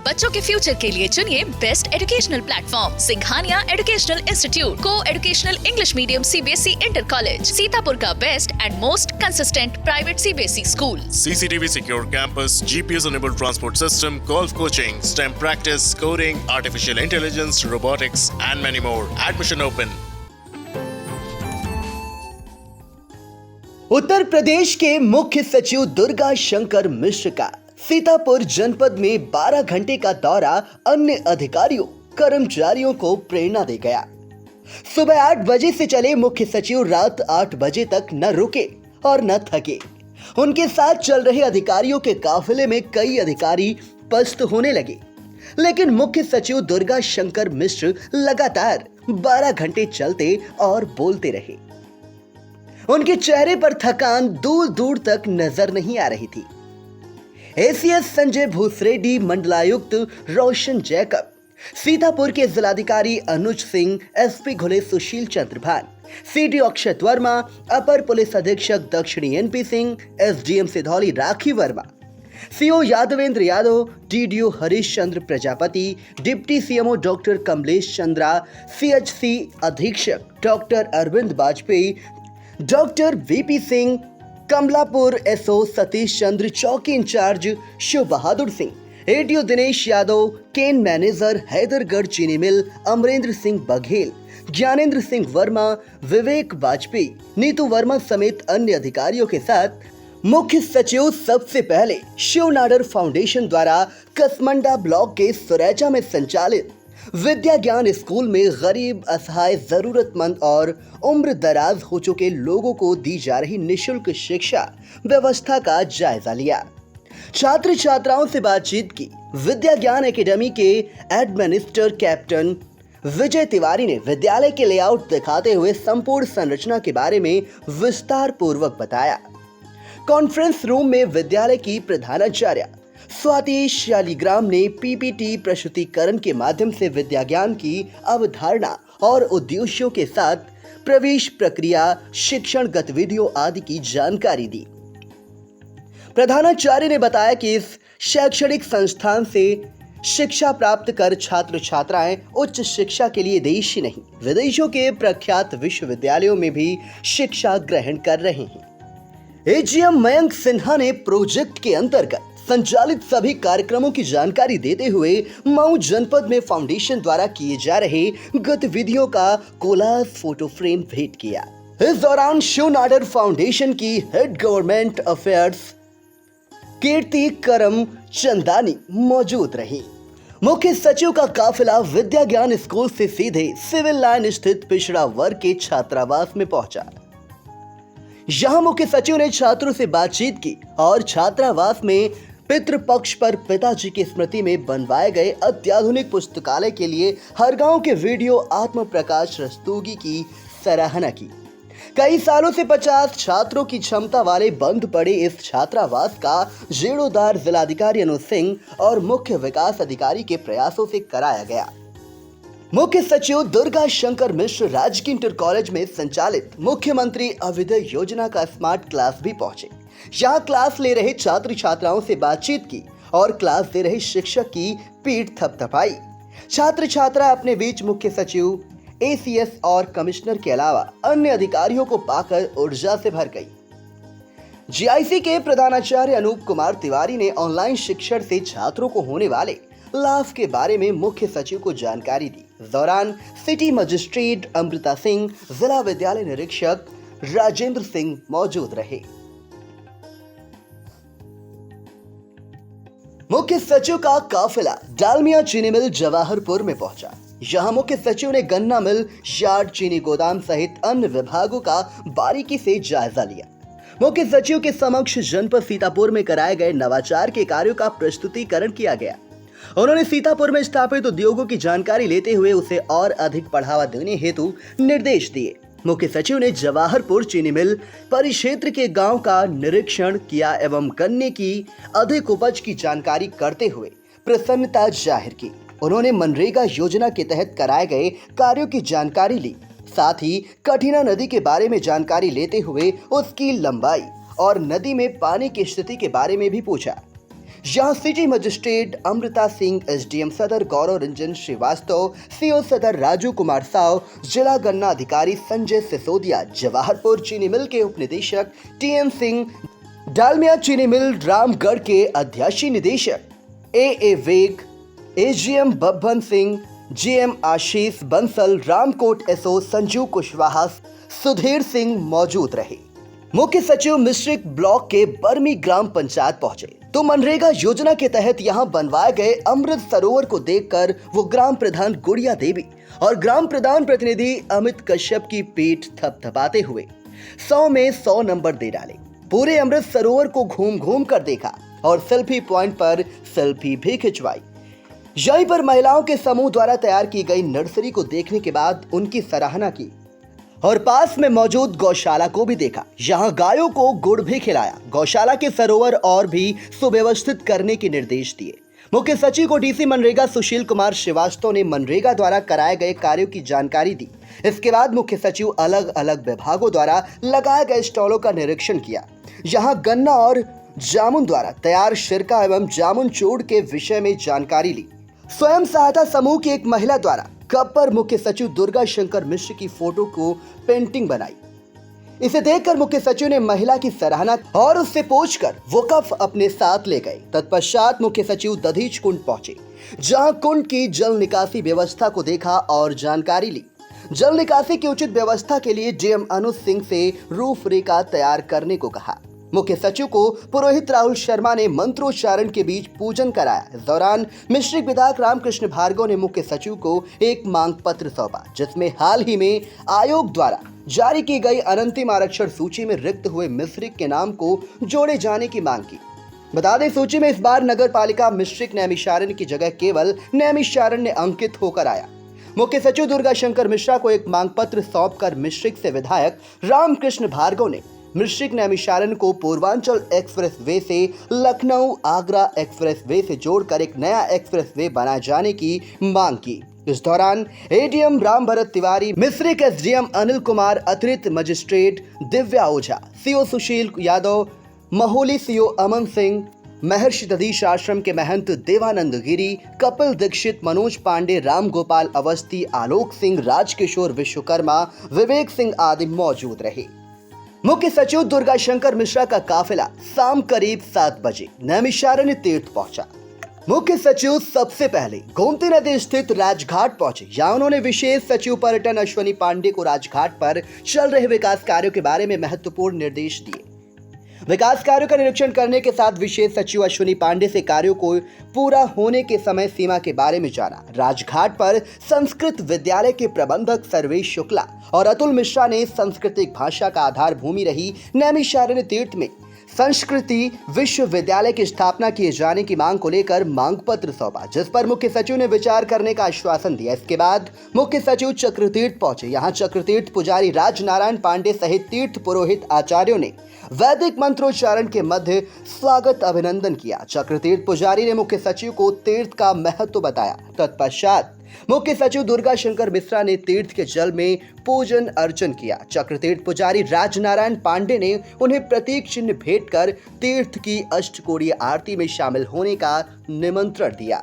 बच्चों के फ्यूचर के लिए चुनिए best educational platform Singhania educational institute को educational English medium CBSE inter college, Sitapur का best and most consistent private CBSE school. CCTV secure campus, GPS enabled transport system, golf coaching, STEM practice, coding, artificial intelligence, robotics and many more. Admission open. Uttar Pradesh के मुख्य सचिव दुर्गा शंकर मिश्र का सीतापुर जनपद में 12 घंटे का दौरा अन्य अधिकारियों कर्मचारियों को प्रेरणा दे गया। सुबह 8 बजे से चले मुख्य सचिव रात 8 बजे तक न रुके और न थके। उनके साथ चल रहे अधिकारियों के काफिले में कई अधिकारी पस्त होने लगे, लेकिन मुख्य सचिव दुर्गा शंकर मिश्र लगातार 12 घंटे चलते और बोलते रहे। उनके चेहरे पर थकान दूर दूर तक नजर नहीं आ रही थी। एसीएस संजय भूसरेड्डी, मंडलायुक्त रोशन जैकब, सीतापुर के जिलाधिकारी अनुज सिंह, एसपी घुले सुशील चंद्र भान, सीडी अक्षत वर्मा, अपर पुलिस अधीक्षक दक्षिणी NP Singh, SDM Sidhauli Rakhi Verma, CO Yadvendra Yadav, DDO Harish Chandra Prajapati, deputy CMO doctor Kamlesh Chandra, CHC अधीक्षक doctor Arvind Vajpayee, doctor VP Singh, Kamalapur SO Satish Chandra, चौकी in charge Shiv Bahadur Singh, ADO Dinesh Yadav, cane manager Haidargarh चीनी मिल अमरेंद्र सिंह बघेल, ज्ञानेंद्र सिंह वर्मा, विवेक वाजपेयी, नीतू वर्मा समेत अन्य अधिकारियों के साथ मुख्य सचिव सबसे पहले शिव नाडर फाउंडेशन द्वारा कसमंडा ब्लॉक के सुरैचा में संचालित विद्या ज्ञान स्कूल में गरीब, असहाय, जरूरतमंद और उम्र दराज हो चुके लोगों को दी जा रही निशुल्क शिक्षा व्यवस्था का जायजा लिया। छात्र छात्राओं से बातचीत की। विद्या ज्ञान एकेडमी के एडमिनिस्ट्रेटर कैप्टन विजय तिवारी ने विद्यालय के लेआउट दिखाते हुए संपूर्ण संरचना के बारे में विस्तार पूर्वक बताया। कॉन्फ्रेंस रूम में विद्यालय की प्रधानाचार्य स्वाति शालिग्राम ने पीपीटी प्रस्तुतिकरण के माध्यम से विद्या ज्ञान की अवधारणा और उद्देश्यों के साथ प्रवेश प्रक्रिया, शिक्षण गतिविधियों आदि की जानकारी दी। प्रधानाचार्य ने बताया कि इस शैक्षणिक संस्थान से शिक्षा प्राप्त कर छात्र छात्राएं उच्च शिक्षा के लिए देश ही नहीं विदेशों के प्रख्यात विश्वविद्यालयों में भी शिक्षा ग्रहण कर रहे हैं। एजीएम मयंक सिन्हा ने प्रोजेक्ट के अंतर्गत संचालित सभी कार्यक्रमों की जानकारी देते हुए मऊ जनपद में फाउंडेशन द्वारा किए जा रहे गतिविधियों का कोलाज फोटो फ्रेम भेंट किया। इस दौरान शिव नाडर फाउंडेशन की हेड गवर्नमेंट अफेयर्स कीर्ति करम चंदानी मौजूद रही। मुख्य सचिव का काफिला विद्या ज्ञान स्कूल से सीधे सिविल लाइन स्थित पिछड़ा वर्ग के छात्रावास में पहुंचा। यहां मुख्य सचिव ने छात्रों से बातचीत की और छात्रावास में पितृपक्ष पर पिताजी की स्मृति में बनवाए गए अत्याधुनिक पुस्तकालय के लिए हर गांव के वीडियो आत्म प्रकाश रस्तोगी की सराहना की। कई सालों से 50 छात्रों की क्षमता वाले बंद पड़े इस छात्रावास का जीर्णोद्धार जिलाधिकारी अनुज सिंह और मुख्य विकास अधिकारी के प्रयासों से कराया गया। मुख्य सचिव दुर्गा शंकर मिश्र राजकीय इंटर कॉलेज में संचालित मुख्यमंत्री अभ्युदय योजना का स्मार्ट क्लास भी पहुंचे। यहाँ क्लास ले रहे छात्र छात्राओं से बातचीत की और क्लास दे रहे शिक्षक की पीठ थपथपाई। छात्र छात्रा अपने बीच मुख्य सचिव, एसीएस और कमिश्नर के अलावा अन्य अधिकारियों को पाकर ऊर्जा से भर गई। जीआईसी के प्रधानाचार्य अनूप कुमार तिवारी ने ऑनलाइन शिक्षण से छात्रों को होने वाले लाभ के बारे में मुख्य सचिव को जानकारी दी। इस दौरान सिटी मजिस्ट्रेट अमृता सिंह, जिला विद्यालय निरीक्षक राजेंद्र सिंह मौजूद रहे। मुख्य सचिव का काफिला डालमिया चीनी मिल जवाहरपुर में पहुंचा। यहां मुख्य सचिव ने गन्ना मिल, यार्ड, चीनी गोदाम सहित अन्य विभागों का बारीकी से जायजा लिया। मुख्य सचिव के समक्ष जनपद सीतापुर में कराए गए नवाचार के कार्यों का प्रस्तुतिकरण किया गया। उन्होंने सीतापुर में स्थापित उद्योगों की जानकारी लेते हुए उसे और अधिक बढ़ावा देने हेतु निर्देश दिए। मुख्य सचिव ने जवाहरपुर चीनी मिल परिक्षेत्र के गांव का निरीक्षण किया एवं गन्ने की अधिक उपज की जानकारी करते हुए प्रसन्नता जाहिर की। उन्होंने मनरेगा योजना के तहत कराए गए कार्यों की जानकारी ली। साथ ही कठिना नदी के बारे में जानकारी लेते हुए उसकी लंबाई और नदी में पानी की स्थिति के बारे में भी पूछा। जहां city magistrate Amrita Singh, SDM सदर गौरव रंजन श्रीवास्तव, सीओ सदर राजू कुमार साव, जिला गन्ना अधिकारी संजय सिसोदिया, जवाहरपुर चीनी मिल के उप निदेशक टीएम सिंह, डालमिया चीनी मिल रामगढ़ के अध्यक्षीय निदेशक ए वेग, एजीएम बब्बन सिंह, जीएम आशीष बंसल, रामकोट एसओ संजू कुशवाहा, सुधीर सिंह मौजूद रहे। मुख्य सचिव मिश्रिक ब्लॉक के बर्मी ग्राम पंचायत पहुंचे तो मनरेगा योजना के तहत यहां बनवाए गए अमृत सरोवर को देखकर वो ग्राम प्रधान गुड़िया देवी और ग्राम प्रधान प्रतिनिधि अमित कश्यप की पीठ थपथपाते हुए 100 में 100 नंबर दे डाले। पूरे अमृत सरोवर को घूम घूम कर देखा और सेल्फी पॉइंट पर सेल्फी भी खिंचवाई। यहीं पर महिलाओं के समूह द्वारा तैयार की गई नर्सरी को देखने के बाद उनकी सराहना की और पास में मौजूद गौशाला को भी देखा। यहाँ गायों को गुड़ भी खिलाया। गौशाला के सरोवर और भी सुव्यवस्थित करने के निर्देश दिए। मुख्य सचिव को डीसी मनरेगा सुशील कुमार श्रीवास्तव ने मनरेगा द्वारा कराए गए कार्यों की जानकारी दी। इसके बाद मुख्य सचिव अलग अलग विभागों द्वारा लगाए गए स्टॉलों का निरीक्षण किया। यहाँ गन्ना और जामुन द्वारा तैयार सिरका एवं जामुन चूड़ के विषय में जानकारी ली। स्वयं सहायता समूह की एक महिला द्वारा कप पर मुख्य सचिव दुर्गा शंकर मिश्र की फोटो को पेंटिंग बनाई। इसे देखकर मुख्य सचिव ने महिला की सराहना और उससे पूछकर वो कप अपने साथ ले गए। तत्पश्चात मुख्य सचिव दधीच कुंड पहुंचे, जहां कुंड की जल निकासी व्यवस्था को देखा और जानकारी ली। जल निकासी की उचित व्यवस्था के लिए डीएम अनुज सिंह से रूपरेखा तैयार करने को कहा। मुख्य सचिव को पुरोहित राहुल शर्मा ने मंत्रोच्चारण के बीच पूजन कराया। इस दौरान मिश्रिक विधायक रामकृष्ण भार्गव ने मुख्य सचिव को एक मांग पत्र सौंपा, जिसमें हाल ही में आयोग द्वारा जारी की गई अनंतिम आरक्षण सूची में रिक्त हुए मिश्रिक के नाम को जोड़े जाने की मांग की। बता दें, सूची में इस बार नगर पालिका मिश्रिक नैमिषारण्य की जगह केवल नैमिषारण्य अंकित होकर आया। मुख्य सचिव दुर्गा शंकर मिश्रा को एक मांग पत्र सौंपकर मिश्रिक से विधायक रामकृष्ण भार्गव ने मिश्रिक नैमिषारण्य को पूर्वांचल एक्सप्रेस वे से लखनऊ आगरा एक्सप्रेस वे से जोड़कर एक नया एक्सप्रेस वे बनाए जाने की मांग की। इस दौरान एडीएम राम भरत तिवारी, मिश्रिक एसडीएम अनिल कुमार, अतिरिक्त मजिस्ट्रेट दिव्या ओझा, सीओ सुशील यादव, महोली सीओ अमन सिंह, महर्षि दधीच आश्रम के महंत देवानंद गिरी, कपिल दीक्षित, मनोज पांडे, राम गोपाल अवस्थी, आलोक सिंह, राजकिशोर विश्वकर्मा, विवेक सिंह आदि मौजूद रहे। मुख्य सचिव दुर्गा शंकर मिश्रा का काफिला शाम करीब 7 बजे नैमिषारण्य तीर्थ पहुंचा। मुख्य सचिव सबसे पहले गोमती नदी स्थित राजघाट पहुंचे। यहाँ उन्होंने विशेष सचिव पर्यटन अश्वनी पांडे को राजघाट पर चल रहे विकास कार्यों के बारे में महत्वपूर्ण निर्देश दिए। विकास कार्यों का निरीक्षण करने के साथ विशेष सचिव अश्वनी पांडे से कार्यों को पूरा होने के समय सीमा के बारे में जाना। राजघाट पर संस्कृत विद्यालय के प्रबंधक सर्वेश शुक्ला और अतुल मिश्रा ने सांस्कृतिक भाषा का आधार भूमि रही नैमिषारण्य तीर्थ में संस्कृति विश्वविद्यालय की स्थापना किए जाने की मांग को लेकर मांग पत्र सौंपा, जिस पर मुख्य सचिव ने विचार करने का आश्वासन दिया। इसके बाद मुख्य सचिव चक्रतीर्थ पहुंचे। यहाँ चक्रतीर्थ पुजारी राजनारायण पांडे सहित तीर्थ पुरोहित आचार्यों ने वैदिक मंत्रोच्चारण के मध्य स्वागत अभिनंदन किया। चक्रतीर्थ पुजारी ने मुख्य सचिव को तीर्थ का महत्व बताया। तत्पश्चात मुख्य सचिव दुर्गा शंकर मिश्रा ने तीर्थ के जल में पूजन अर्चन किया। चक्रतीर्थ पुजारी राजनारायण पांडे ने उन्हें प्रतीक चिन्ह भेंट कर तीर्थ की अष्टकोणीय आरती में शामिल होने का निमंत्रण दिया।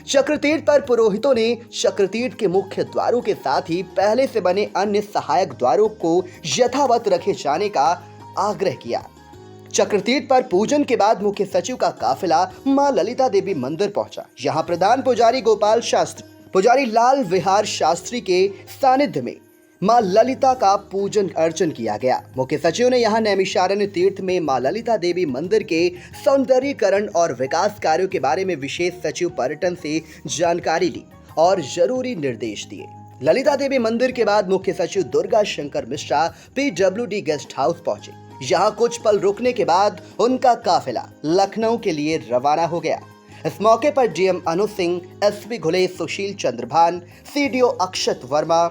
चक्रतीर्थ पर पुरोहितों ने चक्रतीर्थ के मुख्य द्वारों के साथ ही पहले से बने अन्य सहायक द्वारों को यथावत रखे जाने का आग्रह किया। चक्रतीर्थ पर पूजन के बाद मुख्य सचिव का काफिला मां ललिता देवी मंदिर पहुंचा। यहां प्रधान पुजारी गोपाल शास्त्री, पुजारी लाल विहार शास्त्री के सानिध्य में मां ललिता का पूजन अर्चन किया गया। मुख्य सचिव ने यहां नैमिषारण्य तीर्थ में मां ललिता देवी मंदिर के सौंदर्यीकरण और विकास कार्यों के बारे में विशेष सचिव पर्यटन से जानकारी ली और जरूरी निर्देश दिए। ललिता देवी मंदिर के बाद मुख्य सचिव Durga Shankar Mishra PWD guest house पहुंचे। यहाँ कुछ पल रुकने के बाद उनका काफिला लखनऊ के लिए रवाना हो गया। इस मौके पर डीएम अनुज सिंह, एसपी घुले सुशील चंद्रभान, सीडीओ अक्षत Verma,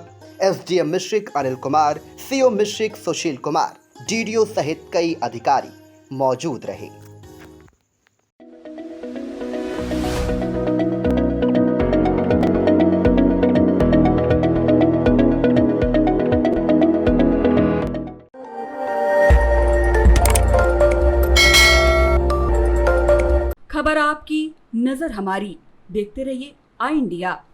SDM Misrikh Anil Kumar, CO Misrikh Sushil Kumar, DDO सहित कई अधिकारी मौजूद रहे। खबर आप नजर हमारी। देखते रहिए आई इंडिया।